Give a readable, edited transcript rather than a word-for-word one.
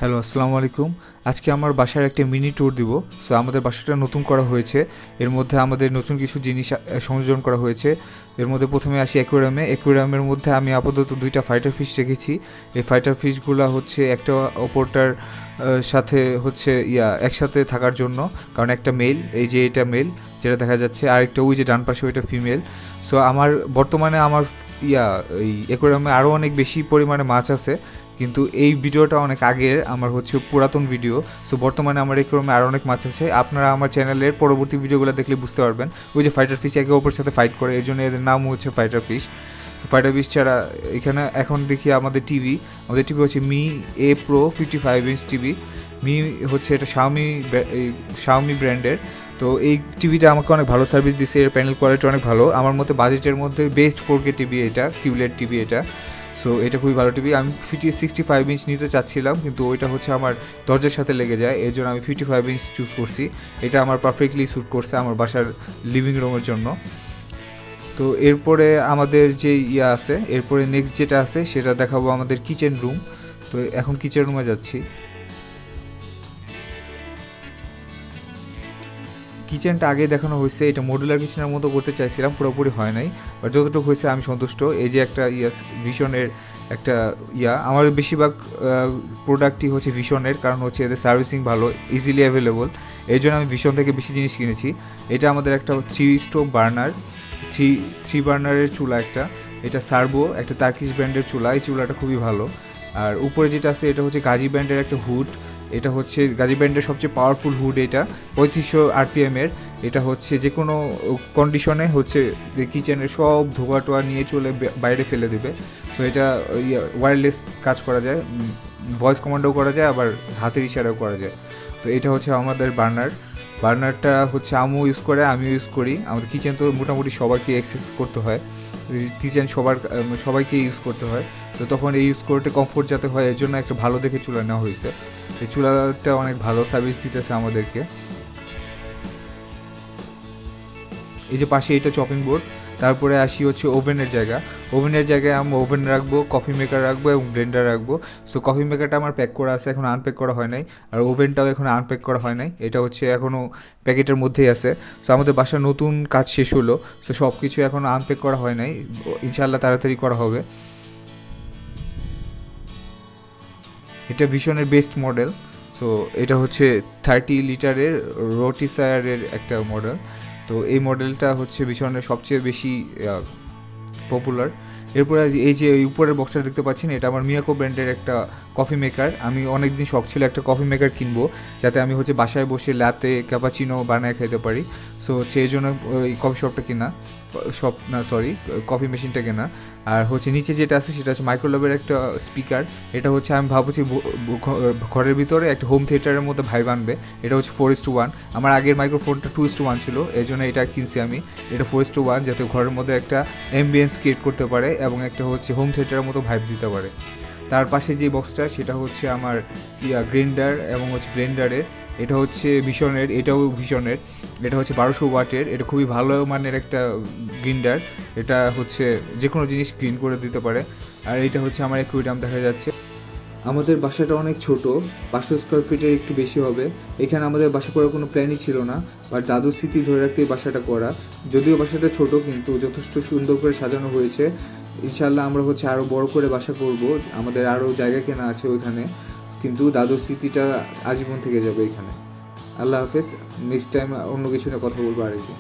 Hello, আসসালামু আলাইকুম। আজকে আমার বাসার একটা মিনি ট্যুর দিব। সো আমাদের বাসাটা নতুন করা হয়েছে। এর মধ্যে আমাদের নতুন কিছু জিনিস সংযোজন করা হয়েছে। এর মধ্যে প্রথমে আসি অ্যাকোয়ারিয়ামে। অ্যাকোয়ারিয়ামের মধ্যে আমি আপাতত 2টা ফাইটার ফিশ রেখেছি। এই ফাইটার ফিশগুলো হচ্ছে একটা অপরটার সাথে হচ্ছে একসাথে থাকার জন্য। কারণ একটা মেল, এই যে এটা মেল যেটা দেখা যাচ্ছে, আর একটা ওই যে ডান পাশে ওইটা ফিমেল। সো আমার বর্তমানে আমার এই অ্যাকোয়ারিয়ামে আরও অনেক বেশি পরিমাণে মাছ আছে, কিন্তু এই ভিডিওটা অনেক আগের, আমার হচ্ছে পুরাতন ভিডিও। সো বর্তমানে আমার এরকম আরও অনেক মাছ আছে। আপনারা আমার চ্যানেলের পরবর্তী ভিডিওগুলো দেখলে বুঝতে পারবেন। ওই যে ফাইটার ফিশ একে অপরের সাথে ফাইট করে, এর জন্য এদের নাম হচ্ছে fighter fish. So fighter fish ছাড়া এখানে এখন দেখি আমাদের টিভি হচ্ছে me A Pro 55 inch TV. Me হচ্ছে এটা শাওমি ব্র্যান্ডের। তো এই টিভিটা আমাকে অনেক ভালো সার্ভিস দিচ্ছে, এর প্যানেল কোয়ালিটি অনেক ভালো। আমার মতে বাজেটের মধ্যে বেস্ট 4K টিভি এটা, কিউলেট টিভি এটা। সো এটা খুবই ভালো টিভি। আমি 65 ইঞ্চ নিতে চাচ্ছিলাম, কিন্তু ওইটা হচ্ছে আমার দরজার সাথে লেগে যায়, এর জন্য আমি 55 ইঞ্চ চুজ করছি। এটা আমার পারফেক্টলি স্যুট করছে আমার বাসার লিভিং রুমের জন্য। তো এরপরে আমাদের যে আছে, এরপরে নেক্সট যেটা আছে সেটা দেখাবো আমাদের কিচেন রুম। তো এখন কিচেন রুমে যাচ্ছি। কিচেনটা আগে দেখানো হয়েছে, এটা মডুলার কিচেনের মতো করতে চাইছিলাম, পুরোপুরি হয় নাই, বাট যতটুকু হয়েছে আমি সন্তুষ্ট। এই যে একটা ভিশনের একটা আমার বেশিরভাগ প্রোডাক্টই হচ্ছে ভিশনের, কারণ হচ্ছে এদের সার্ভিসিং ভালো, ইজিলি অ্যাভেলেবল। এই জন্য আমি ভিশন থেকে বেশি জিনিস কিনেছি। এটা আমাদের একটা 3 স্টোভ বার্নার, থ্রি বার্নারের চুলা একটা। এটা সার্ভো, একটা টার্কিশ ব্র্যান্ডের চুলা। এই চুলাটা খুবই ভালো। আর উপরে যেটা আছে এটা হচ্ছে গাজি ব্র্যান্ডের একটা হুড। এটা হচ্ছে গাজি ব্র্যান্ডের সবচেয়ে পাওয়ারফুল হুড। এটা 3500 RPM এর। এটা হচ্ছে যে কোনো কন্ডিশনে হচ্ছে কিচেনের সব ধোয়া টোয়া নিয়ে চলে বাইরে ফেলে দেবে। তো এটা ওয়্যারলেস কাজ করা যায়, ভয়েস কমান্ডও করা যায়, আবার হাতের ইশারাও করা যায়। তো এটা হচ্ছে আমাদের বার্নারটা হচ্ছে আমিও ইউজ করে, আমিও ইউজ করি। আমাদের কিচেন তো মোটামুটি সবাইকে অ্যাক্সেস করতে হয়, কিচেন সবাইকে ইউজ করতে হয়। তো তখন এই ইউজ করতে কমফোর্ট যাতে হয়, এর জন্য একটা ভালো দেখে চুলা নেওয়া হয়েছে। এই চুলাটা অনেক ভালো সার্ভিস দিতেছে আমাদেরকে। এই যে পাশে এটা চপিং বোর্ড। তারপরে আসি হচ্ছে ওভেনের জায়গায় আমি ওভেন রাখবো, কফি মেকার রাখবো এবং ব্লেন্ডার রাখবো। সো কফি মেকারটা আমার প্যাক করা আছে, এখন আনপ্যাক করা হয় নাই। আর ওভেনটাও এখন আনপ্যাক করা হয় নাই, এটা হচ্ছে এখনও প্যাকেটের মধ্যেই আছে। সো আমাদের বাসার নতুন কাজ শেষ হলো, সো সব কিছু এখনও আনপ্যাক করা হয় নাই, ইনশাআল্লাহ তাড়াতাড়ি করা হবে। এটা ভীষণের বেস্ট মডেল। সো এটা হচ্ছে 30 লিটারের রোটিসায়ারের একটা মডেল। তো এই মডেলটা হচ্ছে ভীষণের সবচেয়ে বেশি পপুলার। এরপরে এই যে উপরের বক্সটা দেখতে পাচ্ছেন, এটা আমার মিয়াকো ব্র্যান্ডের একটা কফি মেকার। আমি অনেক দিন শখ ছিল একটা কফি মেকার কিনবো, যাতে আমি হচ্ছে বাসায় বসে লাতে ক্যাপাচিনো বানায় খেতে পারি। সো হচ্ছে এই জন্য ওই কফি মেশিনটা কেনা। আর হচ্ছে নিচে যেটা আছে সেটা হচ্ছে মাইক্রোলাভের একটা স্পিকার। এটা হচ্ছে আমি ভাবছি ঘরের ভিতরে একটা হোম থিয়েটারের মধ্যে ভাই বানবে। এটা হচ্ছে 4:1। আমার আগের মাইক্রোফোনটা 2:1 ছিল, এই জন্য এটা কিনছি আমি। এটা 4:1, যাতে ঘরের মধ্যে একটা অ্যাম্বিয়েন্স ক্রিয়েট করতে পারে এবং একটা হচ্ছে হোম থিয়েটারের মতো ভাইব দিতে পারে। তার পাশে যে বক্সটা সেটা হচ্ছে আমার গ্রাইন্ডার এবং হচ্ছে ব্লেন্ডারের। এটা হচ্ছে ভীষণের, এটাও ভীষণের। এটা হচ্ছে 1200 ওয়াটের। এটা খুবই ভালো মানের একটা গ্রাইন্ডার। এটা হচ্ছে যে কোনো জিনিস গ্রিন করে দিতে পারে। আর এটা হচ্ছে আমার অ্যাকুয়ারিয়াম দেখা যাচ্ছে। আমাদের বাসাটা অনেক ছোট, 500 স্কোয়ার ফিটের একটু বেশি হবে। এখানে আমাদের বাসা করার কোনো প্ল্যানই ছিল না, বাট দাদুর স্মৃতি ধরে রাখতে এই বাসাটা করা। যদিও বাসাটা ছোট, কিন্তু যথেষ্ট সুন্দর করে সাজানো হয়েছে। ইনশাল্লাহ আমরা হচ্ছে আরও বড় করে বাসা করব, আমাদের আরও জায়গা কেনা আছে ওইখানে, কিন্তু দাদুর স্মৃতিটা আজীবন থেকে যাবে এখানে। আল্লাহ হাফেজ। নেক্সট টাইম অন্য কিছু নিয়ে কথা বলবো আর কি।